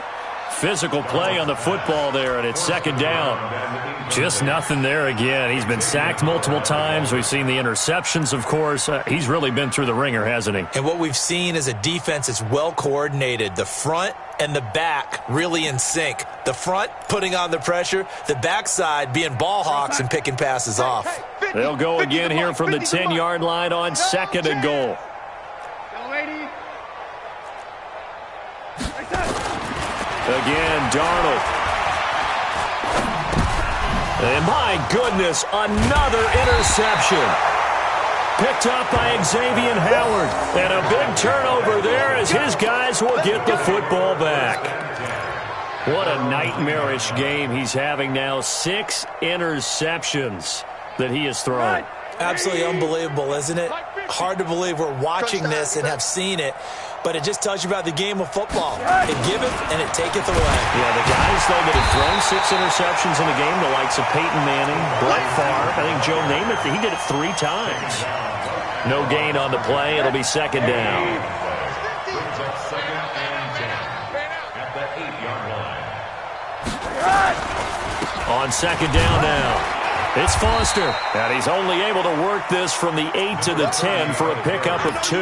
Physical play on the football there, and it's 2nd down. Just nothing there again. He's been sacked multiple times. We've seen the interceptions, of course. He's really been through the ringer, hasn't he? And what we've seen is a defense that's well coordinated. The front and the back really in sync. The front putting on the pressure, the backside being ball hawks and picking passes off. They'll go again here from the 10-yard line on 2nd and goal. Again, Darnold. And my goodness, another interception. Picked up by Xavier Howard. And a big turnover there as his guys will get the football back. What a nightmarish game he's having now. 6 interceptions that he has thrown. Absolutely unbelievable, isn't it? Hard to believe we're watching this and have seen it. But it just tells you about the game of football. It giveth and it taketh away. Yeah, the guys, though, that have thrown 6 interceptions in a game, the likes of Peyton Manning, Brett Favre, I think Joe Namath, he did it 3 times. No gain on the play. It'll be 2nd down. Brings up 2nd and 10 at the 8-yard line. On 2nd down now. It's Foster. And he's only able to work this from the 8 to the 10 for a pickup of 2.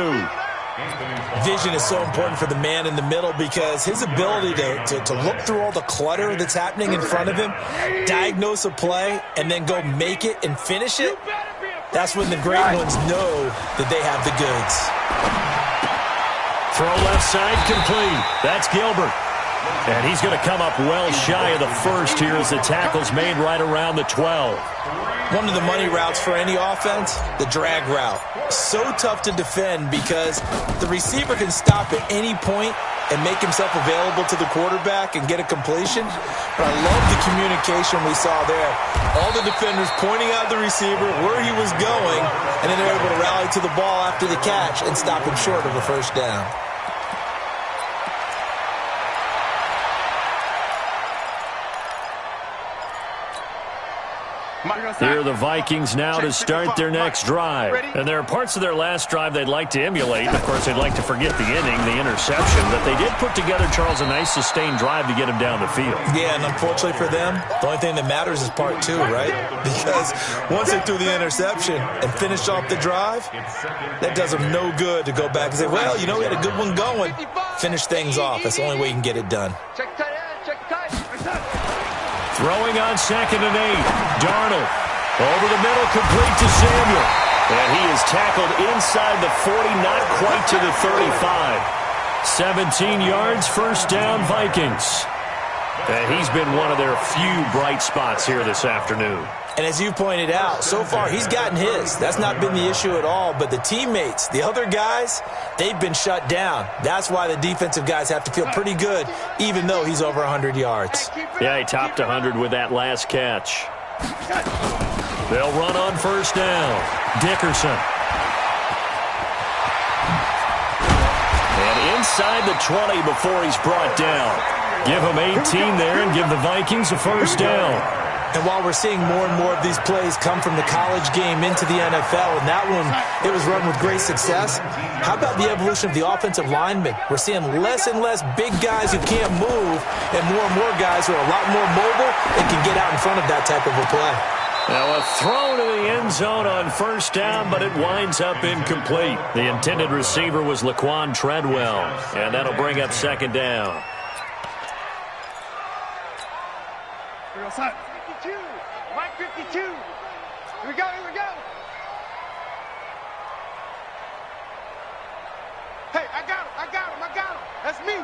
Vision is so important for the man in the middle because his ability to look through all the clutter that's happening in front of him, diagnose a play, and then go make it and finish it, that's when the great ones know that they have the goods. Throw left side complete. That's Gilbert. And he's going to come up well shy of the first here as the tackle's made right around the 12. One of the money routes for any offense, the drag route. So tough to defend because the receiver can stop at any point and make himself available to the quarterback and get a completion. But I love the communication we saw there. All the defenders pointing out the receiver, where he was going, and then they're able to rally to the ball after the catch and stop him short of a 1st down. Here are the Vikings now to start their next drive. And there are parts of their last drive they'd like to emulate. Of course, they'd like to forget the inning, the interception. But they did put together, Charles, a nice sustained drive to get him down the field. Yeah, and unfortunately for them, the only thing that matters is part 2, right? Because once they threw the interception and finished off the drive, that does them no good to go back and say, well, you know, we had a good one going. finish things off. That's the only way you can get it done. Check tight end, check tight. Throwing on 2nd and 8. Darnold over the middle, complete to Samuel. And he is tackled inside the 40, not quite to the 35. 17 yards, first down, Vikings. And he's been one of their few bright spots here this afternoon. And as you pointed out, so far he's gotten his. That's not been the issue at all. But the teammates, the other guys, they've been shut down. That's why the defensive guys have to feel pretty good, even though he's over 100 yards. Yeah, he topped 100 with that last catch. They'll run on first down. Dickerson. And inside the 20 before he's brought down. Give him 18 there and give the Vikings a first down. And while we're seeing more and more of these plays come from the college game into the NFL, and that one, it was run with great success, how about the evolution of the offensive linemen? We're seeing less and less big guys who can't move and more guys who are a lot more mobile and can get out in front of that type of a play. Now a throw to the end zone on first down, but it winds up incomplete. The intended receiver was Laquan Treadwell, and that'll bring up second down. 52. Mike 52. Here we go, here we go. Hey, I got him. That's me.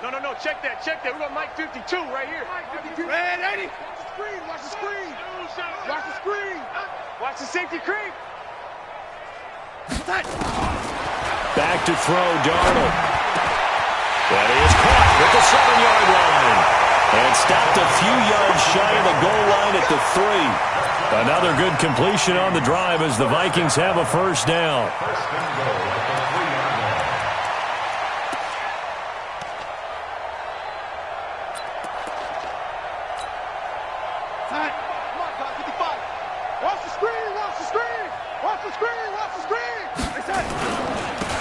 No, check that. We got Mike 52 right here. Mike 52. Man, Eddie. Watch the screen. Watch the safety creep. Back to throw, Darnold. That is caught at the 7-yard line. And stopped a few yards shy of the goal line at the 3. Another good completion on the drive as the Vikings have a first down.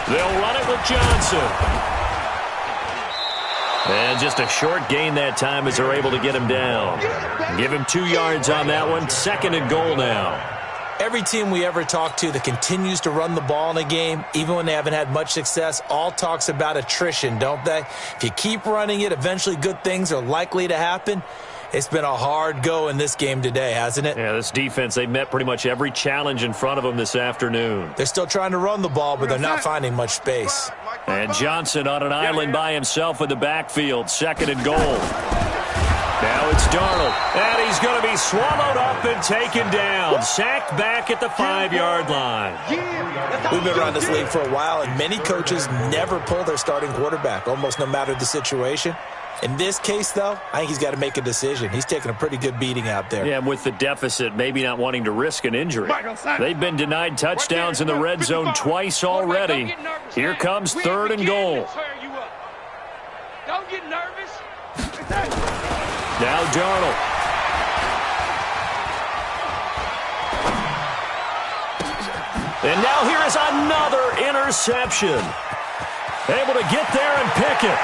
They'll run it with Johnson. And just a short gain that time as they're able to get him down. Give him 2 yards on that one. 2nd and goal now. Every team we ever talk to that continues to run the ball in a game, even when they haven't had much success, all talks about attrition, don't they? If you keep running it, eventually good things are likely to happen. It's been a hard go in this game today, hasn't it? Yeah, this defense, they met pretty much every challenge in front of them this afternoon. They're still trying to run the ball, but they're not finding much space. And Johnson on an island by himself in the backfield. 2nd and goal. Now it's Darnold. And he's going to be swallowed up and taken down. Sacked back at the 5-yard line. We've been around this league for a while, and many coaches never pull their starting quarterback, almost no matter the situation. In this case, though, I think he's got to make a decision. He's taking a pretty good beating out there. Yeah, with the deficit, maybe not wanting to risk an injury. They've been denied touchdowns in the red zone twice already. Here comes 3rd and goal. Don't get nervous. Now Darnold. And now here is another interception. Able to get there and pick it.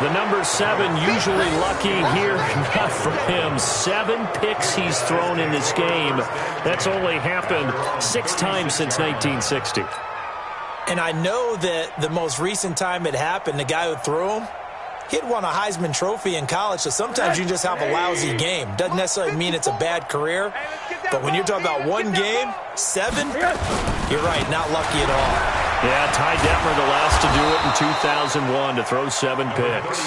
The number 7 usually lucky here. Not for him. 7 picks he's thrown in this game. That's only happened 6 times since 1960. And I know that the most recent time it happened, the guy who threw him, he had won a Heisman Trophy in college, so sometimes you just have a lousy game. Doesn't necessarily mean it's a bad career, but when you're talking about one game, 7, you're right, not lucky at all. Yeah, Ty Detmer, the last to do it in 2001, to throw 7 picks.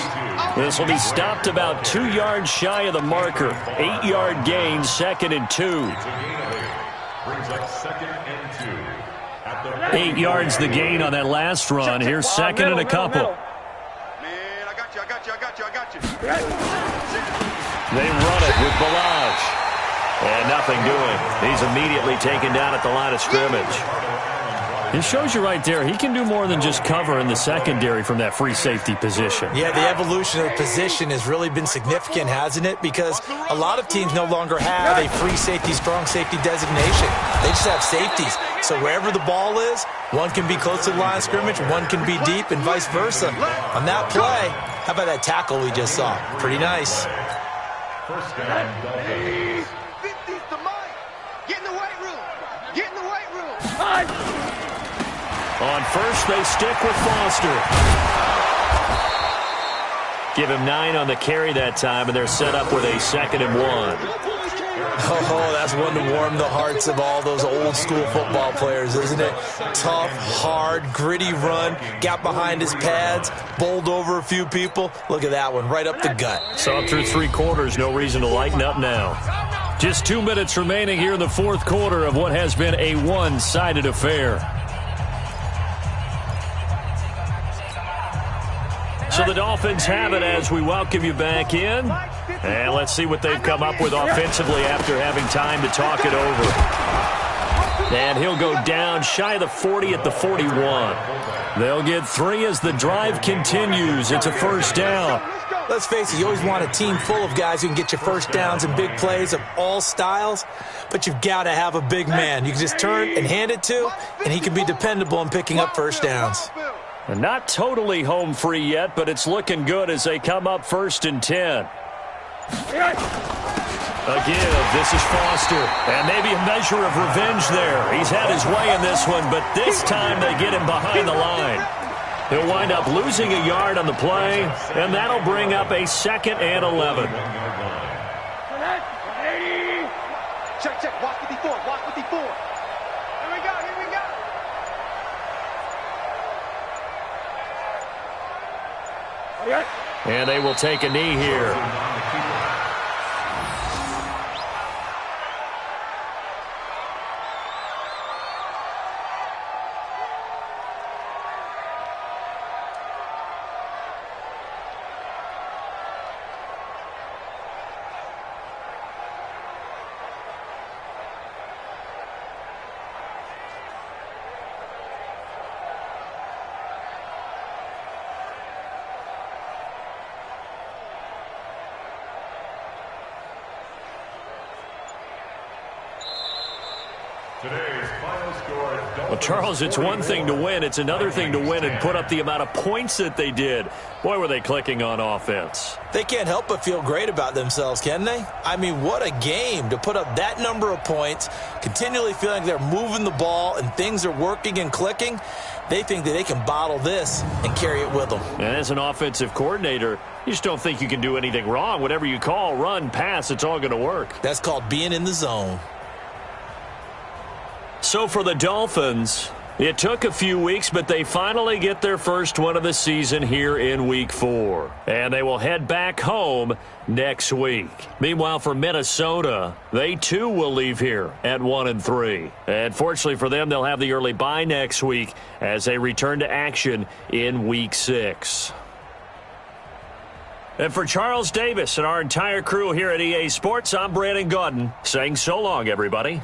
This will be stopped about 2 yards shy of the marker. 8-yard gain, 2nd and 2. 8 yards the gain on that last run. Here's 2nd and a couple. I got you. They run it with Balaj. And nothing doing. He's immediately taken down at the line of scrimmage. It shows you right there, he can do more than just cover in the secondary from that free safety position. Yeah, the evolution of the position has really been significant, hasn't it? Because a lot of teams no longer have a free safety, strong safety designation. They just have safeties. So wherever the ball is, one can be close to the line of scrimmage, one can be deep, and vice versa. On that play, how about that tackle we just saw? Pretty nice. First down, Dolphins. 50's to Mike. Get in the weight room. Get in the weight room. On first, they stick with Foster. Give him 9 on the carry that time, and they're set up with a 2nd and 1. Oh, that's one to warm the hearts of all those old-school football players, isn't it? Tough, hard, gritty run, got behind his pads, bowled over a few people. Look at that one, right up the gut. Saw through 3 quarters, no reason to lighten up now. Just 2 minutes remaining here in the 4th quarter of what has been a one-sided affair. So the Dolphins have it as we welcome you back in. And let's see what they've come up with offensively after having time to talk it over. And he'll go down shy of the 40 at the 41. They'll get 3 as the drive continues. It's a first down. Let's face it, you always want a team full of guys who can get you first downs and big plays of all styles, but you've got to have a big man you can just turn and hand it to, and he can be dependable in picking up first downs. And not totally home free yet, but it's looking good as they come up 1st and 10. Again, this is Foster, and maybe a measure of revenge there. He's had his way in this one, but this time they get him behind the line. He'll wind up losing a yard on the play, and that'll bring up a 2nd and 11. Check, walk 54, walk 54. Here we go, here we go. And they will take a knee here. Well, Charles, it's one thing to win. It's another thing to win and put up the amount of points that they did. Boy, were they clicking on offense. They can't help but feel great about themselves, can they? I mean, what a game to put up that number of points, continually feeling they're moving the ball and things are working and clicking. They think that they can bottle this and carry it with them. And as an offensive coordinator, you just don't think you can do anything wrong. Whatever you call, run, pass, it's all going to work. That's called being in the zone. So for the Dolphins, it took a few weeks, but they finally get their first one of the season here in Week 4. And they will head back home next week. Meanwhile, for Minnesota, they too will leave here at 1-3. And fortunately for them, they'll have the early bye next week as they return to action in Week 6. And for Charles Davis and our entire crew here at EA Sports, I'm Brandon Gaudin saying so long, everybody.